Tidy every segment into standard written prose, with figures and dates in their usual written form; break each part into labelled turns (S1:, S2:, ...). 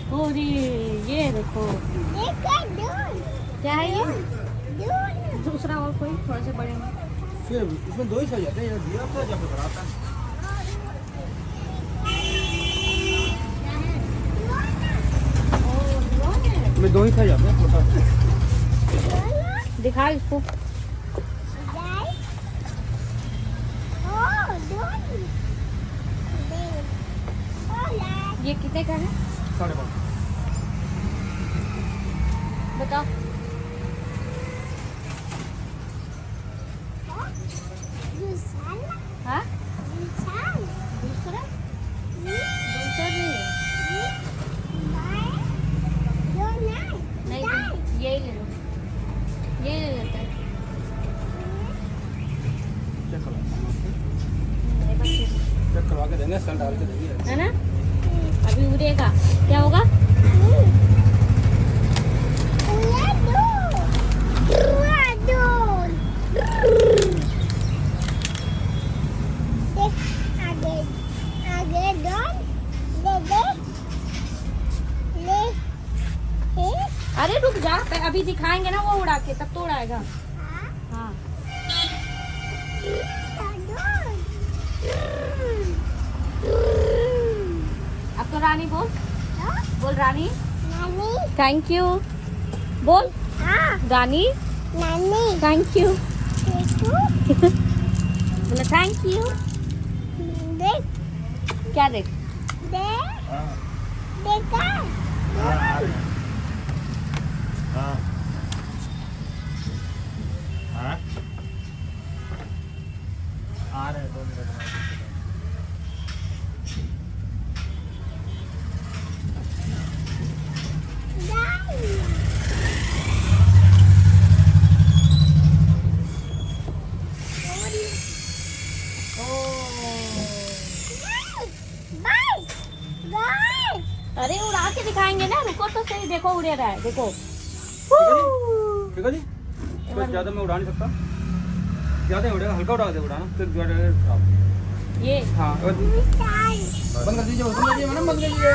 S1: पूरी ये देखो क्या है ये दूसरा और कोई थोड़े से बड़े में
S2: फिर इसमें दो ही सही जाते हैं दिया तो जब कराता है इसमें दो ही सही जाते हैं छोटा
S1: दिखा इसको ये कितने का है
S2: 5.5
S1: बताओ हाँ दूसरा दूसरा नहीं यही ले लो ये ले लेते हैं
S2: चेक करवा के देंगे सल डाल के देंगे
S1: है ना अभी उड़ेगा क्या होगा अरे रुक जा अभी दिखाएंगे ना वो उड़ा के तब तो उड़ाएगा हाँ अब तो रानी बोल बोल रानी थैंक यू बोल रानी थैंक यू बोला थैंक यू क्या देख
S2: आ रहे 2 मिनट में
S1: अरे उड़ा के दिखाएंगे ना रुको तो सही देखो उड़े रहा है देखो
S2: ठीक है जी तो ज़्यादा मैं उड़ा नहीं सकता ज़्यादा ही उड़ेगा हल्का उड़ा दे उड़ाना तो ज़्यादा
S1: ये
S2: हाँ बंद कर दीजिए मैडम बंद कर दीजिए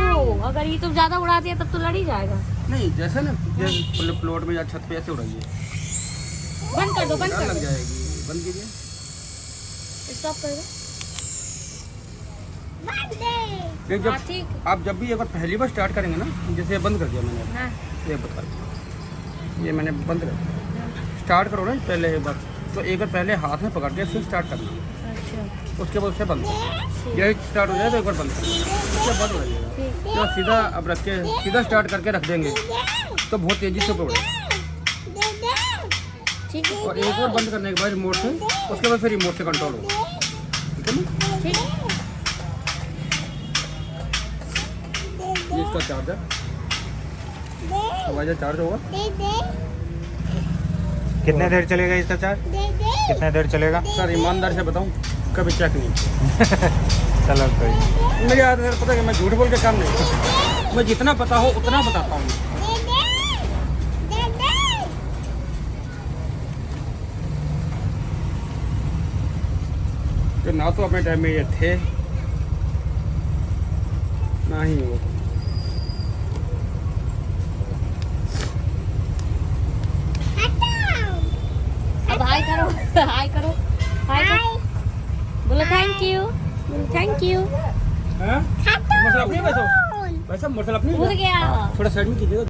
S1: ओ, अगर ये तुम ज्यादा उड़ा दिया तब तो लड़ ही जाएगा
S2: नहीं जैसे ना जैसे प्लॉट में या छत पे ऐसे उड़ाइए
S1: बंद कर दो बंद कर
S2: लग
S1: दो
S2: जाएगी बंद कीजिए
S1: स्टॉप कर दो
S2: जब
S1: हाँ, ठीक
S2: आप जब भी एक बार पहली बार स्टार्ट करेंगे ना जैसे बंद कर दिया मैंने
S1: हाँ
S2: ये बता ये मैंने बंद कर दिया स्टार्ट करो ना पहले एक बार तो एक बार पहले हाथ में पकड़ के फिर स्टार्ट करना
S1: अच्छा
S2: उसके बाद उसे बंद यही स्टार्ट हो जाए तो एक बार बंद उसके बाद हो जाएगा तो सीधा अब रख के सीधा स्टार्ट करके रख देंगे तो बहुत तेज़ी से उड़ेगा
S1: ठीक है
S2: और एक बार बंद करने के बाद रिमोट से उसके बाद फिर रिमोट से कंट्रोल होगा ठीक है ना
S1: ठीक है
S2: ये इसका चार्जर वाइजर चार्ज होगा
S3: कितने देर चलेगा इसका चार्ज कितने देर चलेगा
S2: सर ईमानदार से बताऊं कभी चेक नहीं
S3: चलो कोई
S2: मेरी आदत पता है कि मैं झूठ बोल के काम नहीं करता मैं जितना पता हो उतना बताता हूँ कि ना तो अपने टाइम में ये थे ना ही वो
S1: अब हाय करो हाय करो हाय करो बोलो थैंक यू
S2: हैं? मोटरसाइकिल अपनी है वैसा मोटरसाइकिल अपनी है?
S1: उड़ गया
S2: थोड़ा साइड में कीजिएगा